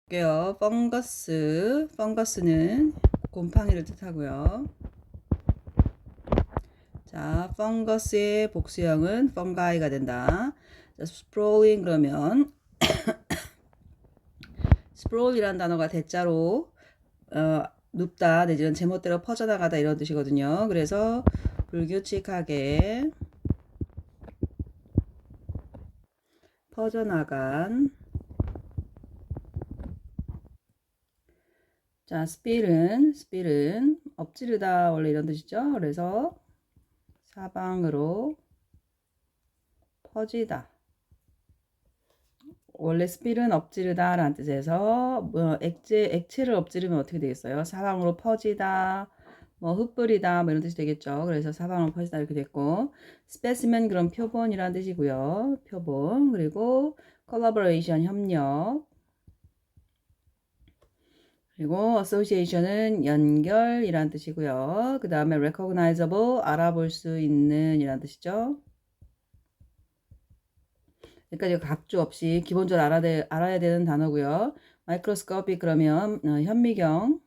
볼게요. 펑거스는 곰팡이를 뜻하고요. 자, 펑거스의 복수형은 펑가이가 된다. 자, 스프롤링 그러면 스프롤이라는 단어가 대자로 눕다 내지는 제멋대로 퍼져나가다 이런 뜻이거든요. 그래서 불규칙하게 퍼져나간. 자, 스필은 엎지르다 원래 이런 뜻이죠. 그래서 사방으로 퍼지다. 원래 스필은 엎지르다 라는 뜻에서 액체를 엎지르면 어떻게 되겠어요? 사방으로 퍼지다, 흩뿌리다 이런 뜻이 되겠죠. 그래서 사방으로 퍼지다 이렇게 됐고, 스페시멘 그럼 표본이라는 뜻이고요. 표본. 그리고 collaboration 협력. 그리고 association은 연결이란 뜻이고요. 그 다음에 recognizable 알아볼 수 있는 이란 뜻이죠. 여기까지 각주 없이 기본적으로 알아야 되는 단어고요. 마이크로스코피 그러면 현미경으로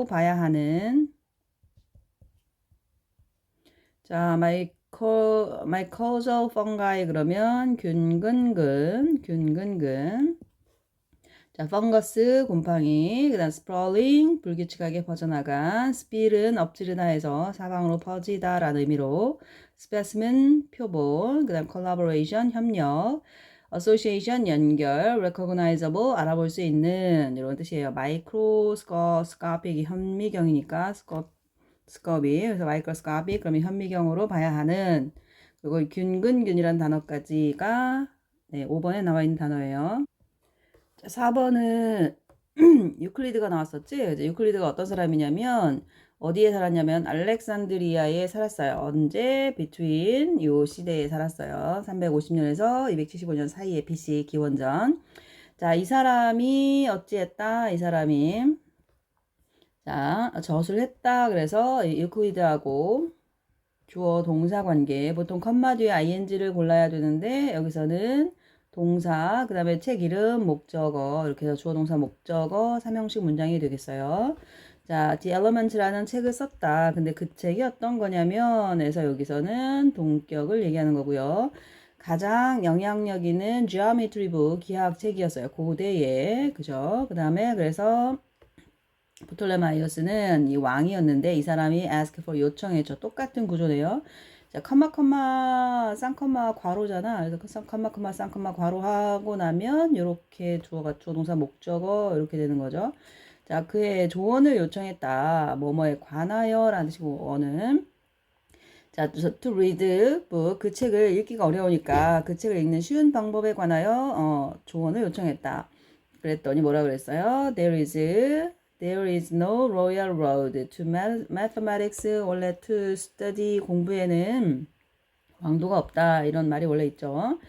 봐야 하는. 자, 마이코zal 펑가이 그러면 균근근. 자, 펑거스 곰팡이, 그다음 스프롤링 불규칙하게 퍼져나간, 스필은 엎지르다 해서 사방으로 퍼지다라는 의미로, 스페시멘 표본, 그다음 콜라보레이션 협력, 어소시에이션 연결, recognizable 알아볼 수 있는 이런 뜻이에요. 마이크로스코픽이 현미경이니까 스컵이 그래서 마이크로스코픽 그러면 현미경으로 봐야 하는. 그리고 균근균이라는 단어까지가 5번에 나와 있는 단어예요. 4번은 유클리드가 나왔었지. 이제 유클리드가 어떤 사람이냐면 어디에 살았냐면 알렉산드리아에 살았어요. 언제? 비트윈 요 시대에 살았어요. 350년에서 275년 사이에 BC 기원전. 자, 이 사람이 어찌했다? 이 사람이 자, 젖을 했다. 그래서 유클리드하고 주어 동사 관계 보통 컴마 뒤에 ing를 골라야 되는데 여기서는 동사 그 다음에 책 이름 목적어 이렇게 해서 주어 동사 목적어 삼형식 문장이 되겠어요. 자, The Element라는 책을 썼다. 근데 그 책이 어떤 거냐면 해서 여기서는 동격을 얘기하는 거고요. 가장 영향력 있는 Geometry Book 기하학 책이었어요. 고대에 그죠? 그 다음에 그래서 프톨레마이오스는 이 왕이었는데 이 사람이 ask for 요청했죠. 똑같은 구조네요. 자, 쌍컴마 괄호잖아. 그래서 쌍컴마 괄호하고 나면 이렇게 주어 동사 목적어 이렇게 되는 거죠. 자, 그의 조언을 요청했다. 뭐뭐에 관하여 라는 뜻이고 어는 자, to read book 그 책을 읽기가 어려우니까 그 책을 읽는 쉬운 방법에 관하여 조언을 요청했다. 그랬더니 뭐라 그랬어요? There is no royal road to mathematics. 원래 to study 공부에는 왕도가 없다. 이런 말이 원래 있죠.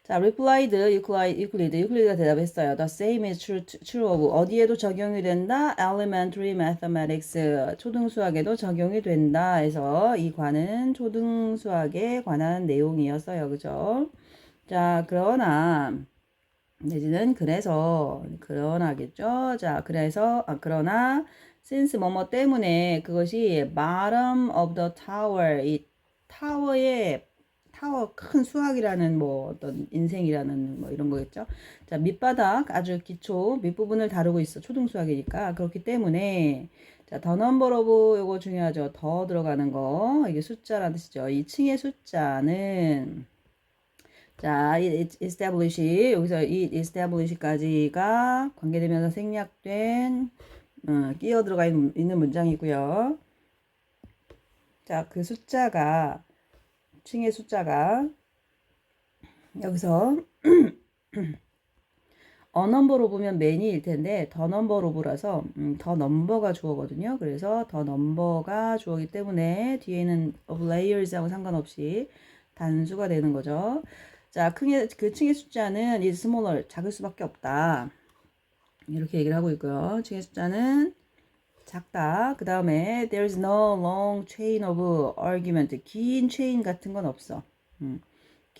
자, replied 유클리드가 대답했어요. The same is true of 어디에도 적용이 된다. Elementary mathematics 초등수학에도 적용이 된다. 해서 이 관은 초등수학에 관한 내용이었어요. 그죠? 자, 그러나 내지는 그러나겠죠. 자, 그러나 since 뭐뭐 때문에 그것이 bottom of the tower 이 타워 큰 수학이라는 뭐 어떤 인생이라는 뭐 이런 거겠죠. 자, 밑바닥 아주 기초 밑부분을 다루고 있어. 초등수학이니까. 그렇기 때문에 자, 더 넘버 오브 요거 중요하죠. 더 들어가는 거. 이게 숫자라는 뜻이죠. 2층의 숫자는 자, 여기서 it establish까지가 관계되면서 생략된 끼어 들어가 있는 문장이고요. 자, 그 숫자가 층의 숫자가 여기서 어넘버로 보면 many일 텐데 더 넘버 오브라서 더 넘버가 주어거든요. 그래서 더 넘버가 주어기 때문에 뒤에는 of layers하고 상관없이 단수가 되는 거죠. 자, 그 층의 숫자는 is smaller 작을 수밖에 없다. 이렇게 얘기를 하고 있고요. 층의 숫자는 작다. 그 다음에 there's no long chain of argument 긴 체인 같은 건 없어.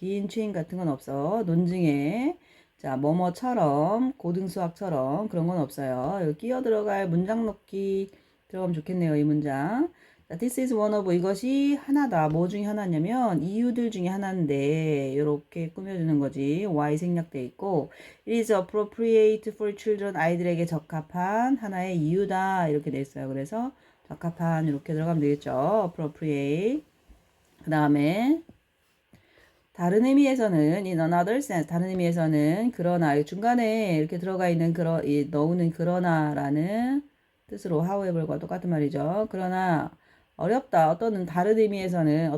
긴 체인 같은 건 없어. 논증에 자 뭐뭐처럼 고등수학처럼 그런 건 없어요. 여기 끼어 들어갈 문장 넣기 들어가면 좋겠네요. 이 문장. 자, this is one of 이것이 하나다. 뭐 중에 하나냐면 이유들 중에 하나인데 이렇게 꾸며주는 거지. why 생략돼 있고 it is appropriate for children 아이들에게 적합한 하나의 이유다 이렇게 돼 있어요. 그래서 적합한 이렇게 들어가면 되겠죠. appropriate. 그 다음에 다른 의미에서는 in another sense 다른 의미에서는 그러나 중간에 이렇게 들어가 있는 넣는 그러나라는 뜻으로 however과 똑같은 말이죠. 그러나 어렵다. 어떤 다른 의미에서는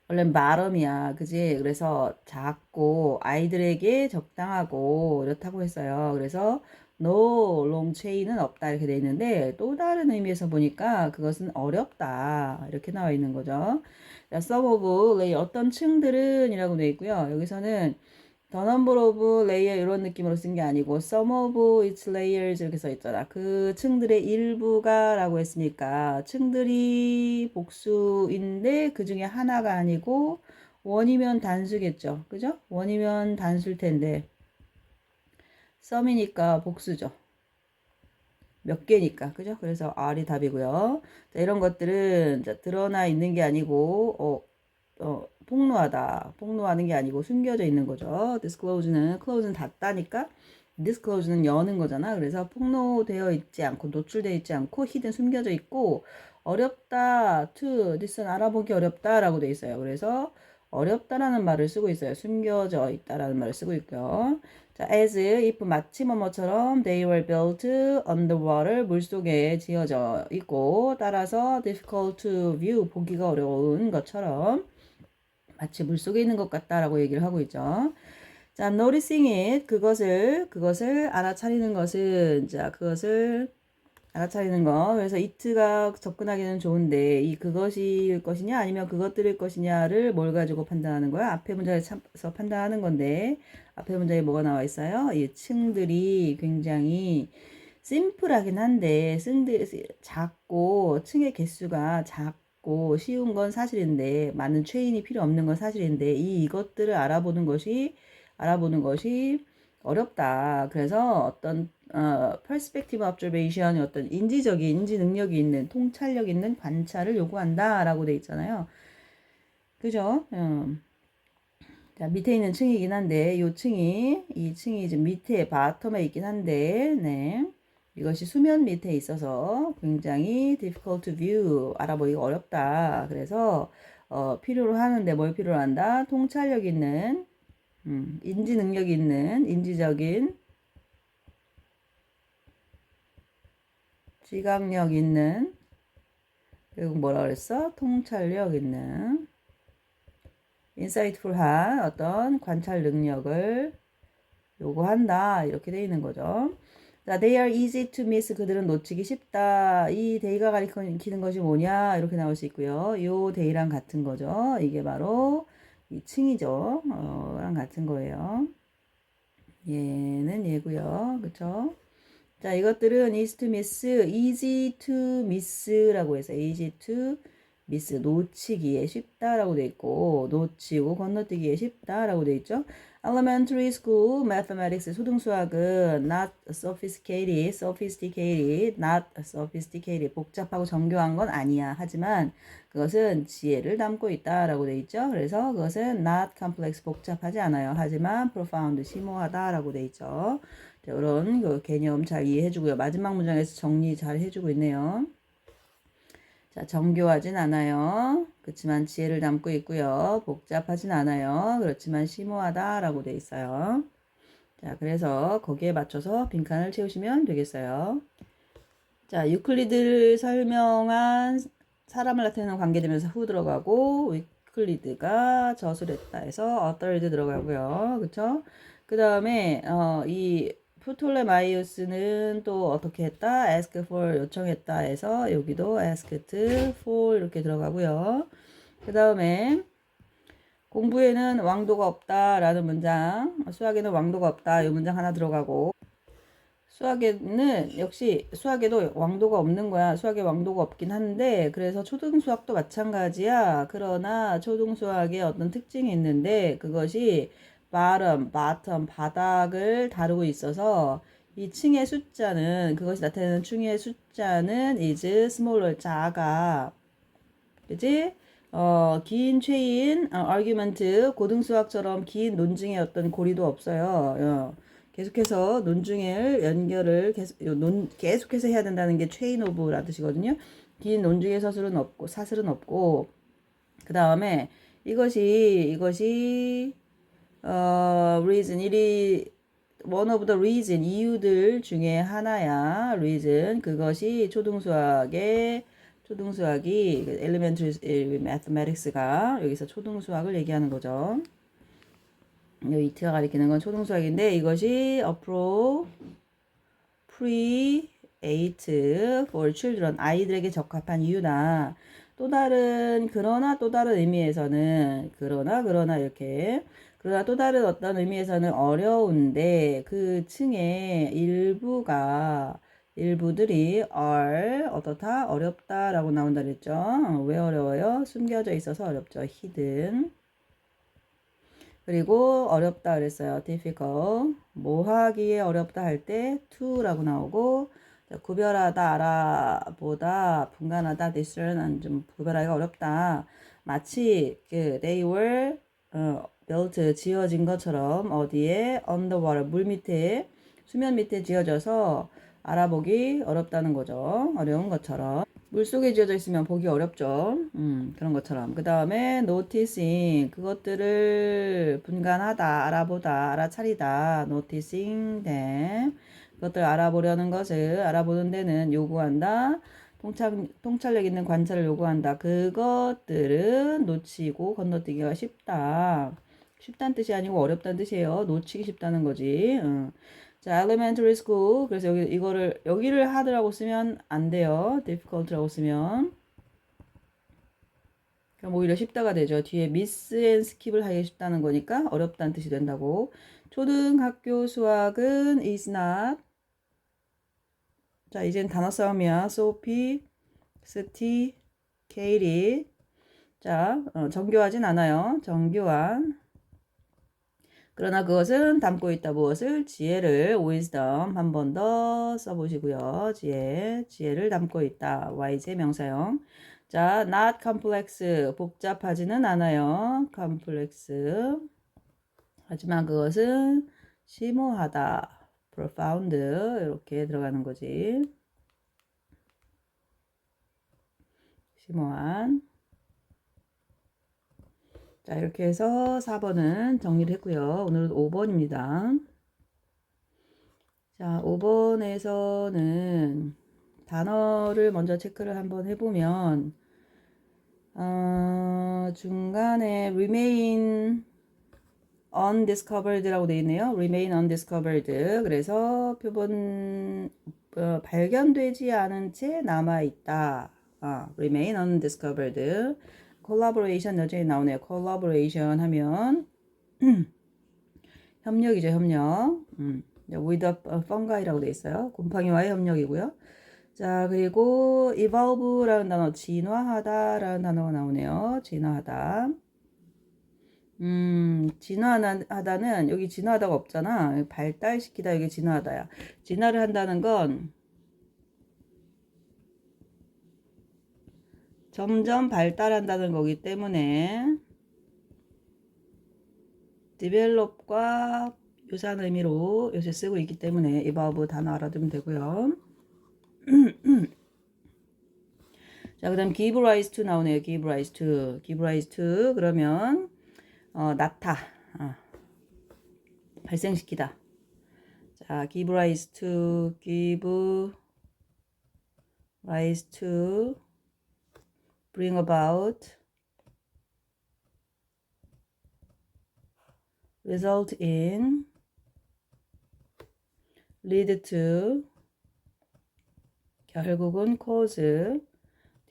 원래 발음이야. 그지? 그래서 작고 아이들에게 적당하고 이렇다고 했어요. 그래서 no long chain은 없다 이렇게 돼 있는데 또 다른 의미에서 보니까 그것은 어렵다 이렇게 나와 있는 거죠. 자, some of layer 어떤 층들은 이라고 돼 있고요. 여기서는 the number of layer 이런 느낌으로 쓴 게 아니고 some of its layers 이렇게 써 있잖아. 그 층들의 일부가 라고 했으니까 층들이 복수인데 그 중에 하나가 아니고 원이면 단수겠죠. 그죠? 원이면 단수일 텐데 some이니까 복수죠. 몇 개니까 그죠? 그래서 R이 답이고요. 자, 이런 것들은 자, 드러나 있는 게 아니고 폭로하는 게 아니고 숨겨져 있는 거죠. close는 닫다니까 disclose는 여는 거잖아. 그래서 폭로되어 있지 않고 노출되어 있지 않고 hidden 숨겨져 있고 어렵다 this는 알아보기 어렵다라고 돼 있어요. 그래서 어렵다라는 말을 쓰고 있어요. 숨겨져 있다라는 말을 쓰고 있고요. 자, as if 마치 뭐뭐처럼 they were built underwater 물속에 지어져 있고 따라서 difficult to view 보기가 어려운 것처럼 마치 물속에 있는 것 같다라고 얘기를 하고 있죠. 자, noticing it 그것을 알아차리는 것은 자, 그것을 알아차리는 거. 그래서 it가 접근하기는 좋은데 이 그것일 것이냐 아니면 그것들일 것이냐를 뭘 가지고 판단하는 거야? 앞에 문장에서 판단하는 건데 앞에 문장에 뭐가 나와 있어요? 이 층들이 굉장히 심플하긴 한데 작고 층의 개수가 작고 쉬운 건 사실인데 많은 체인이 필요 없는 건 사실인데 이것들을 알아보는 것이 어렵다. 그래서 어떤 perspective observation 어떤 인지 능력이 있는 통찰력 있는 관찰을 요구한다라고 돼 있잖아요. 그죠? 자, 밑에 있는 층이긴 한데 이 층이 이제 밑에 바텀에 있긴 한데 네. 이것이 수면 밑에 있어서 굉장히 difficult to view 알아보기가 어렵다. 그래서 필요로 하는데 뭘 필요로 한다? 통찰력 있는 인지 능력 있는 인지적인 지각력 있는 그리고 뭐라 그랬어? 통찰력 있는 insightful한 어떤 관찰 능력을 요구한다 이렇게 돼 있는 거죠. 자, they are easy to miss 그들은 놓치기 쉽다. 이 day가 가리키는 것이 뭐냐 이렇게 나올 수 있고요. 요 day랑 같은 거죠. 이게 바로 이 층이죠. 랑 같은 거예요. 얘는 얘고요. 그쵸? 자, 이것들은 easy to miss라고 해서 easy to miss 놓치기에 쉽다라고 돼 있고 놓치고 건너뛰기에 쉽다라고 돼 있죠. Elementary school mathematics 초등수학은 not sophisticated 복잡하고 정교한 건 아니야. 하지만 그것은 지혜를 담고 있다라고 돼 있죠. 그래서 그것은 not complex 복잡하지 않아요. 하지만 profound 심오하다라고 돼 있죠. 자, 이런 그 개념 잘 이해해주고요. 마지막 문장에서 정리 잘 해주고 있네요. 자, 정교하진 않아요. 그렇지만 지혜를 담고 있고요. 복잡하진 않아요. 그렇지만 심오하다라고 돼 있어요. 자, 그래서 거기에 맞춰서 빈칸을 채우시면 되겠어요. 자, 유클리드를 설명한 사람을 나타내는 관계되면서 who 들어가고 유클리드가 저술했다 해서 author'd 들어가고요. 그쵸? 그 다음에 이 프톨레마이오스는 또 어떻게 했다? ask for 요청했다 해서 여기도 asked for 이렇게 들어가고요. 그 다음에 공부에는 왕도가 없다 라는 문장 수학에는 왕도가 없다 이 문장 하나 들어가고 수학에는 역시 수학에도 왕도가 없는 거야. 수학에 왕도가 없긴 한데 그래서 초등수학도 마찬가지야. 그러나 초등수학에 어떤 특징이 있는데 그것이 bottom, 바닥을 다루고 있어서 이 층의 숫자는 그것이 나타내는 층의 숫자는 is smaller, 작아. 그지? 긴 체인, argument, 고등수학처럼 긴 논증의 어떤 고리도 없어요. 계속해서 논증을 연결을 계속해서 해야 된다는 게 체인 오브라는 뜻이거든요. 긴 논증의 사슬은 없고, 그 다음에 이것이, reason, one of the reason, 이유들 중에 하나야. reason, 그것이 초등수학이 elementary mathematics가 여기서 초등수학을 얘기하는 거죠. 이 이트가 가리키는 건 초등수학인데 이것이 appropriate for children, 아이들에게 적합한 이유다. 그러나 또 다른 의미에서는 그러나 또 다른 어떤 의미에서는 어려운데 그 층의 일부들이 어떻다? 어렵다라고 나온다 그랬죠. 왜 어려워요? 숨겨져 있어서 어렵죠. hidden. 그리고 어렵다 그랬어요. difficult. 뭐 하기에 어렵다 할 때 to라고 나오고 구별하다, 알아보다, 분간하다, discern, 좀 구별하기가 어렵다. 마치 they were built, 지어진 것처럼 어디에 underwater, 물 밑에, 수면 밑에 지어져서 알아보기 어렵다는 거죠. 어려운 것처럼. 물속에 지어져 있으면 보기 어렵죠. 그런 것처럼. 그 다음에 noticing, 그것들을 분간하다, 알아보다, 알아차리다, noticing them. 그것들 알아보는 데는 요구한다. 통찰력 있는 관찰을 요구한다. 그것들은 놓치고 건너뛰기가 쉽다. 쉽다는 뜻이 아니고 어렵다는 뜻이에요. 놓치기 쉽다는 거지. 자, elementary school. 그래서 여기를 hard라고 쓰면 안 돼요. difficult라고 쓰면. 그럼 오히려 쉽다가 되죠. 뒤에 miss and skip을 하기 쉽다는 거니까 어렵다는 뜻이 된다고. 초등학교 수학은 is not. 자, 이젠 단어 싸움이야. sophisticated. 자, 정교하진 않아요. 정교한. 그러나 그것은 담고 있다. 무엇을? 지혜를 wisdom 한 번 더 써보시고요. 지혜를 담고 있다. yj 명사형. 자, not complex 복잡하지는 않아요. complex. 하지만 그것은 심오하다. profound 이렇게 들어가는 거지. 심오한. 자, 이렇게 해서 4번은 정리를 했고요. 오늘은 5번입니다. 자, 5번에서는 단어를 먼저 체크를 한번 해보면 중간에 remain undiscovered라고 되어 있네요. remain undiscovered. 그래서 표본 발견되지 않은 채 남아있다. remain undiscovered. collaboration 여전히 나오네요. collaboration 하면 협력이죠, 협력. with a fungi라고 되어 있어요. 곰팡이와의 협력이고요. 자, 그리고 evolve라는 단어, 진화하다라는 단어가 나오네요. 진화하다. 진화하다는 여기 진화하다가 없잖아. 발달시키다 여기 진화하다야. 진화를 한다는 건 점점 발달한다는 거기 때문에 develop과 유사한 의미로 요새 쓰고 있기 때문에 evolve 단어 알아두면 되고요. 자, 그 다음 give rise to 나오네요. give rise to. give rise to 그러면 발생시키다. 자, give rise to bring about result in lead to 결국은 cause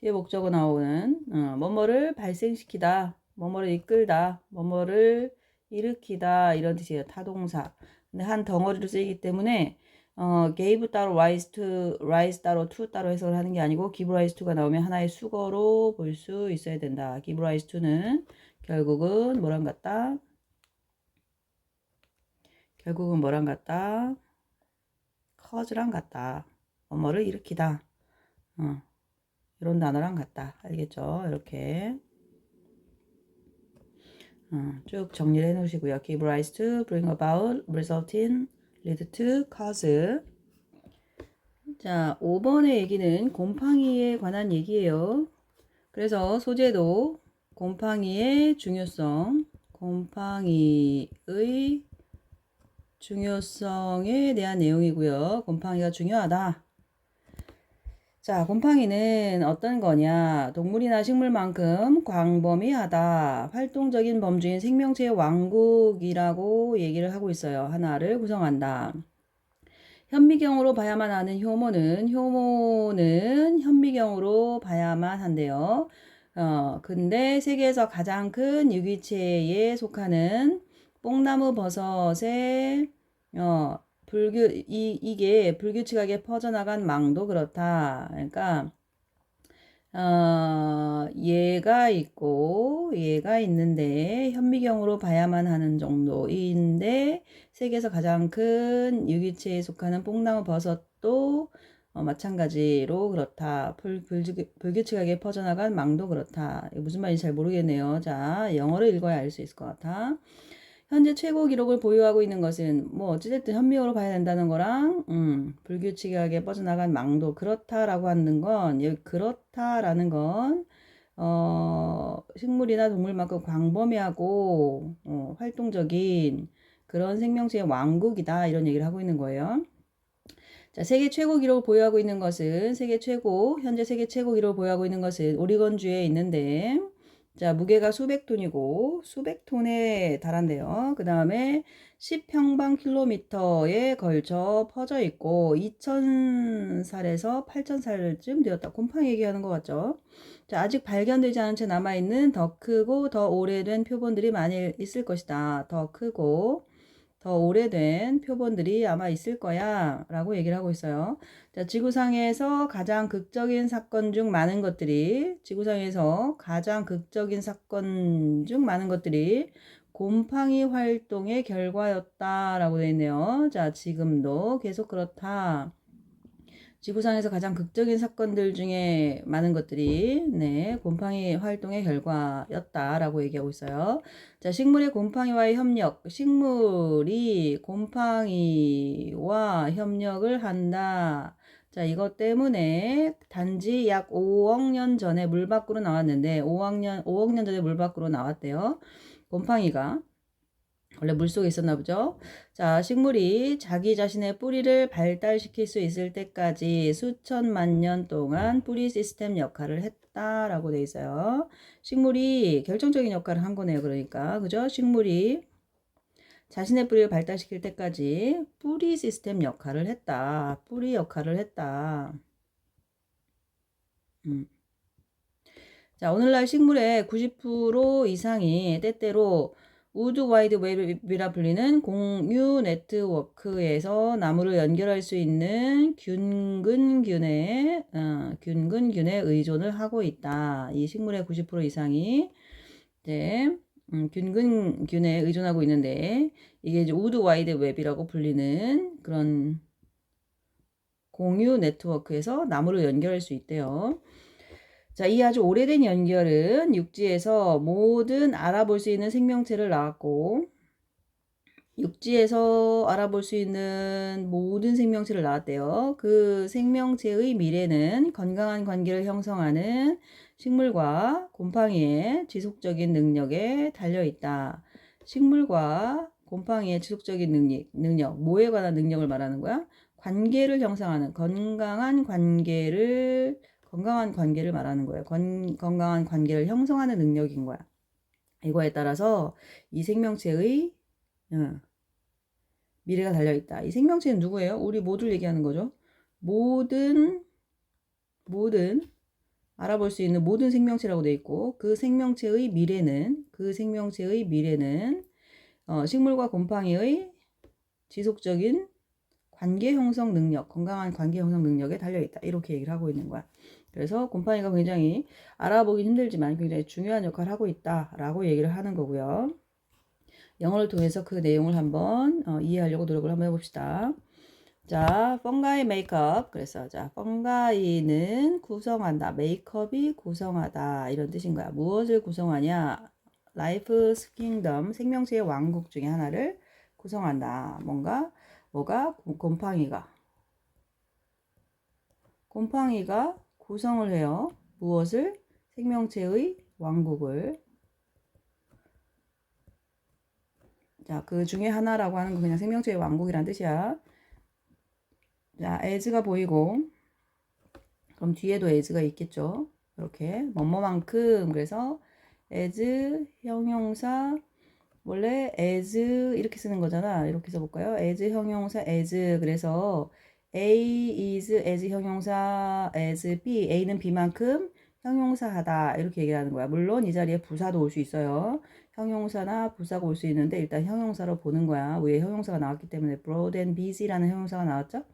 뒤에 목적어 나오는 뭐뭐를 발생시키다, 뭐뭐를 이끌다, 뭐뭐를 일으키다 이런 뜻이에요. 타동사. 근데 한 덩어리로 쓰이기 때문에 gave 따로 rise 따로 to 따로 해석을 하는 게 아니고 give rise to가 나오면 하나의 수거로 볼 수 있어야 된다. give rise to는 결국은 뭐랑 같다? 결국은 뭐랑 같다? cause랑 같다. 뭐를 일으키다. 이런 단어랑 같다. 알겠죠? 이렇게 쭉 정리를 해 놓으시고요. give rise to, bring about, result in, lead to, cause. 자, 5번의 얘기는 곰팡이에 관한 얘기예요. 그래서 소재도 곰팡이의 중요성, 곰팡이의 중요성에 대한 내용이고요. 곰팡이가 중요하다. 자, 곰팡이는 어떤 거냐? 동물이나 식물만큼 광범위하다. 활동적인 범주인 생명체의 왕국이라고 얘기를 하고 있어요. 하나를 구성한다. 현미경으로 봐야만 하는 효모는 현미경으로 봐야만 한대요. 근데 세계에서 가장 큰 유기체에 속하는 뽕나무 버섯의 이게 불규칙하게 퍼져나간 망도 그렇다. 그러니까 얘가 있고 얘가 있는데 현미경으로 봐야만 하는 정도인데 세계에서 가장 큰 유기체에 속하는 뽕나무 버섯도 마찬가지로 그렇다. 불규칙하게 퍼져나간 망도 그렇다. 무슨 말인지 잘 모르겠네요. 자, 영어를 읽어야 알 수 있을 것 같아. 현재 최고 기록을 보유하고 있는 것은 뭐 어찌됐든 현미경으로 봐야 된다는 거랑 불규칙하게 뻗어나간 망도 그렇다라고 하는 건 여기 그렇다라는 건 식물이나 동물만큼 광범위하고 활동적인 그런 생명체의 왕국이다 이런 얘기를 하고 있는 거예요. 자, 세계 최고 기록을 보유하고 있는 것은 현재 세계 최고 기록을 보유하고 있는 것은 오리건주에 있는데 자, 무게가 수백 톤이고 수백 톤에 달한대요. 그 다음에 10평방킬로미터에 걸쳐 퍼져 있고 2,000살에서 8,000살쯤 되었다. 곰팡이 얘기하는 것 같죠? 자, 아직 발견되지 않은 채 남아있는 더 크고 더 오래된 표본들이 많이 있을 것이다. 더 크고 더 오래된 표본들이 아마 있을 거야 라고 얘기를 하고 있어요. 자, 지구상에서 가장 극적인 사건 중 많은 것들이 곰팡이 활동의 결과였다라고 되어 있네요. 자, 지금도 계속 그렇다. 지구상에서 가장 극적인 사건들 중에 많은 것들이 곰팡이 활동의 결과였다라고 얘기하고 있어요. 자, 식물의 곰팡이와의 협력. 식물이 곰팡이와 협력을 한다. 자, 이것 때문에 단지 약 5억 년 전에 물 밖으로 나왔는데 5억 년 전에 물 밖으로 나왔대요. 곰팡이가 원래 물속에 있었나 보죠. 자, 식물이 자기 자신의 뿌리를 발달시킬 수 있을 때까지 수천만 년 동안 뿌리 시스템 역할을 했다라고 돼 있어요. 식물이 결정적인 역할을 한 거네요. 그러니까 그죠? 식물이 자신의 뿌리를 발달시킬 때까지 뿌리 시스템 역할을 했다. 뿌리 역할을 했다. 자, 오늘날 식물의 90% 이상이 때때로 우드 와이드 웹이라 불리는 공유 네트워크에서 나무를 연결할 수 있는 균근균에 의존을 하고 있다. 이 식물의 90% 이상이 이제 균근균에 의존하고 있는데 이게 이제 우드 와이드 웹이라고 불리는 그런 공유 네트워크에서 나무를 연결할 수 있대요. 자, 이 아주 오래된 연결은 육지에서 모든 알아볼 수 있는 생명체를 낳았고 육지에서 알아볼 수 있는 모든 생명체를 낳았대요. 그 생명체의 미래는 건강한 관계를 형성하는 식물과 곰팡이의 지속적인 능력에 달려있다. 식물과 곰팡이의 지속적인 능력, 뭐에 관한 능력을 말하는 거야? 관계를 형성하는 건강한 관계를 말하는 거예요. 건강한 관계를 형성하는 능력인 거야. 이거에 따라서 이 생명체의 미래가 달려있다. 이 생명체는 누구예요? 우리 모두를 얘기하는 거죠. 모든 알아볼 수 있는 모든 생명체라고 돼 있고 그 생명체의 미래는 식물과 곰팡이의 지속적인 관계 형성 능력, 건강한 관계 형성 능력에 달려있다. 이렇게 얘기를 하고 있는 거야. 그래서 곰팡이가 굉장히 알아보기 힘들지만 굉장히 중요한 역할을 하고 있다라고 얘기를 하는 거고요. 영어를 통해서 그 내용을 한번 이해하려고 노력을 한번 해봅시다. 자, 펑가이 메이크업. 그래서 자, 펑가이는 구성한다. 메이크업이 구성하다. 이런 뜻인 거야. 무엇을 구성하냐? 라이프스 킹덤, 생명체의 왕국 중에 하나를 구성한다. 뭐가? 곰팡이가 구성을 해요. 무엇을? 생명체의 왕국을. 자, 그 중에 하나라고 하는 거 그냥 생명체의 왕국이란 뜻이야. 자, as가 보이고, 그럼 뒤에도 as가 있겠죠. 이렇게 뭐뭐만큼. 그래서 as 형용사, 원래 as 이렇게 쓰는 거잖아. 이렇게 써볼까요? as 형용사 as. 그래서 A is as 형용사 as B. A는 B만큼 형용사하다. 이렇게 얘기하는 거야. 물론 이 자리에 부사도 올 수 있어요. 형용사나 부사가 올 수 있는데 일단 형용사로 보는 거야. 위에 형용사가 나왔기 때문에 broad and busy라는 형용사가 나왔죠.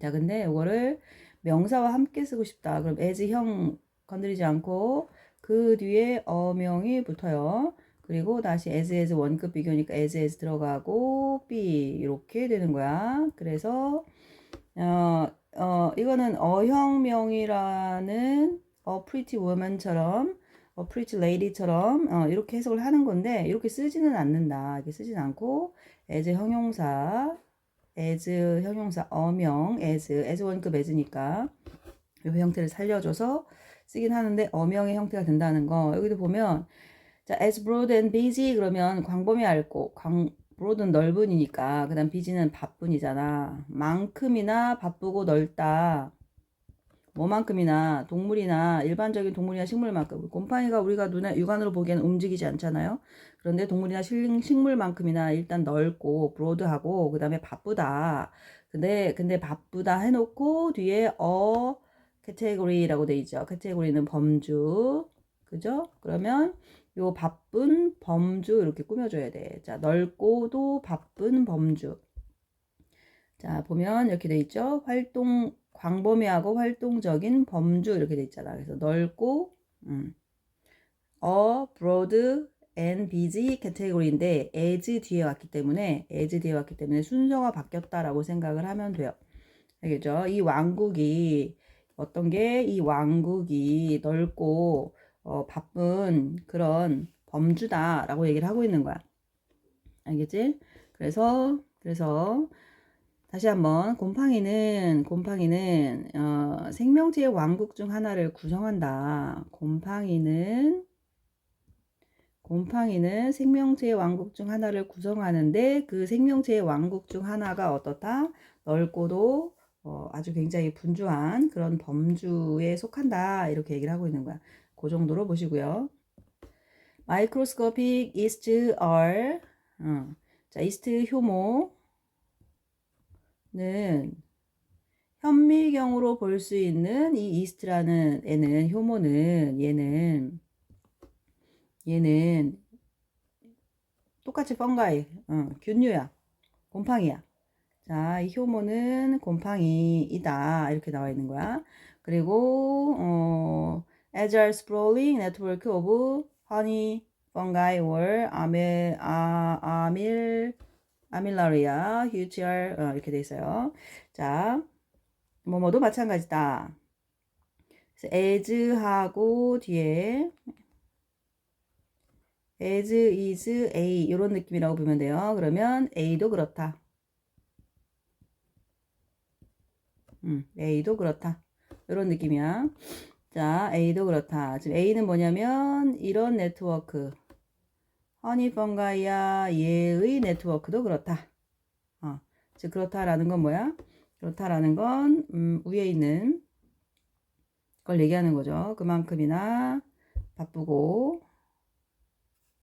자, 근데 이거를 명사와 함께 쓰고 싶다. 그럼 as 형 건드리지 않고 그 뒤에 어명이 붙어요. 그리고 다시 as 원급 비교니까 as 들어가고 be 이렇게 되는 거야. 그래서 이거는 어형명이라는 a pretty woman처럼 a pretty lady처럼 이렇게 해석을 하는 건데 이렇게 쓰지는 않는다. 이렇게 쓰지는 않고 as 형용사 어명 as 원급 as니까 이 형태를 살려줘서 쓰긴 하는데 어명의 형태가 된다는 거. 여기도 보면 자, as broad and busy 그러면 광범위 얇고 broad는 넓은이니까 그 다음 busy는 바쁜이잖아. 만큼이나 바쁘고 넓다. 뭐만큼이나 동물이나 일반적인 동물이나 식물만큼. 곰팡이가 우리가 눈에 육안으로 보기에는 움직이지 않잖아요. 그런데 동물이나 식물만큼이나 일단 넓고 브로드하고 그 다음에 바쁘다. 근데 바쁘다 해놓고 뒤에 category라고 돼 있죠. category는 범주. 그죠? 그러면 요 바쁜 범주 이렇게 꾸며줘야 돼. 자, 넓고도 바쁜 범주. 자, 보면 이렇게 돼 있죠. 광범위하고 활동적인 범주 이렇게 돼 있잖아. 그래서 넓고 broad and busy category인데 as 뒤에 왔기 때문에 순서가 바뀌었다라고 생각을 하면 돼요. 알겠죠? 이 왕국이 어떤 게 이 왕국이 넓고 바쁜 그런 범주다라고 얘기를 하고 있는 거야. 알겠지? 그래서 다시 한번 곰팡이는 생명체의 왕국 중 하나를 구성한다. 곰팡이는 생명체의 왕국 중 하나를 구성하는데 그 생명체의 왕국 중 하나가 어떻다? 넓고도 아주 굉장히 분주한 그런 범주에 속한다. 이렇게 얘기를 하고 있는 거야. 그 정도로 보시고요. Microscopic yeast are 자, yeast 효모는 현미경으로 볼 수 있는 이 이스트라는 애는 효모는 얘는 똑같이 펑가이 균류야. 곰팡이야. 자, 이 효모는 곰팡이이다. 이렇게 나와 있는 거야. 그리고 agile sprawling network of honey fungi or armillaria huchier 이렇게 돼 있어요. 자, 뭐뭐도 마찬가지다. 그래서 as하고 뒤에 as is a 이런 느낌이라고 보면 돼요. 그러면 a도 그렇다. A도 그렇다. 이런 느낌이야. 자, A도 그렇다. 지금 A는 뭐냐면 이런 네트워크. 허니 펑가이야 얘의 네트워크도 그렇다. 즉 그렇다라는 건 뭐야? 그렇다라는 건 위에 있는 걸 얘기하는 거죠. 그만큼이나 바쁘고